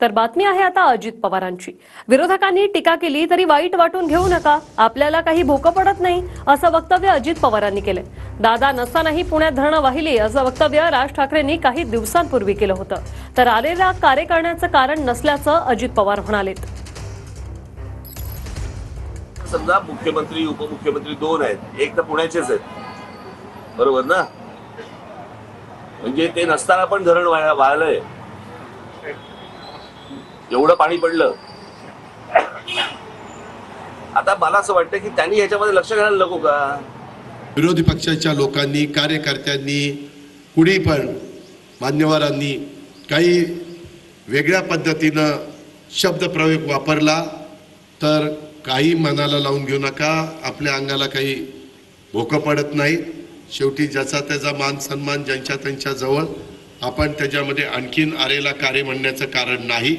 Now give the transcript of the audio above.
तर बातमी आहे आता अजित पवारांची। विरोधकांनी टीका केली तरी वाईट वाटून घेऊ नका, आपल्याला काही भोकं पडत नाही असं वक्तव्य अजित पवारांनी केले। दादा नसतानाही पुण्यात धरणं वाहिली असं वक्तव्य राज ठाकरेंनी काही दिवसांपूर्वी केलं होतं। तर आलेला कार्य करण्याचं कारण नसल्याचं अजित पवार म्हणाले। समजा मुख्यमंत्री उपमुख्यमंत्री दोन आहेत, एक तर पुण्याचेच आहेत, बरोबर ना? म्हणजे ते नसताना पण धरण वाहलंय, एवढं पाणी पडलं। आता मला असं वाटतं की त्यांनी याच्यामध्ये लक्ष घालायला नको का? विरोधी पक्षाच्या लोकांनी, कार्यकर्त्यांनी, कुणी पण मान्यवरांनी काही वेगळ्या पद्धतीनं शब्दप्रयोग वापरला तर काही मनाला लावून घेऊ नका, आपल्या अंगाला काही भोकं पडत नाही। शेवटी ज्याचा त्याचा मान सन्मान ज्यांच्या त्यांच्या जवळ, आपण त्याच्यामध्ये आणखीन आरेला कार्य म्हणण्याचं कारण नाही।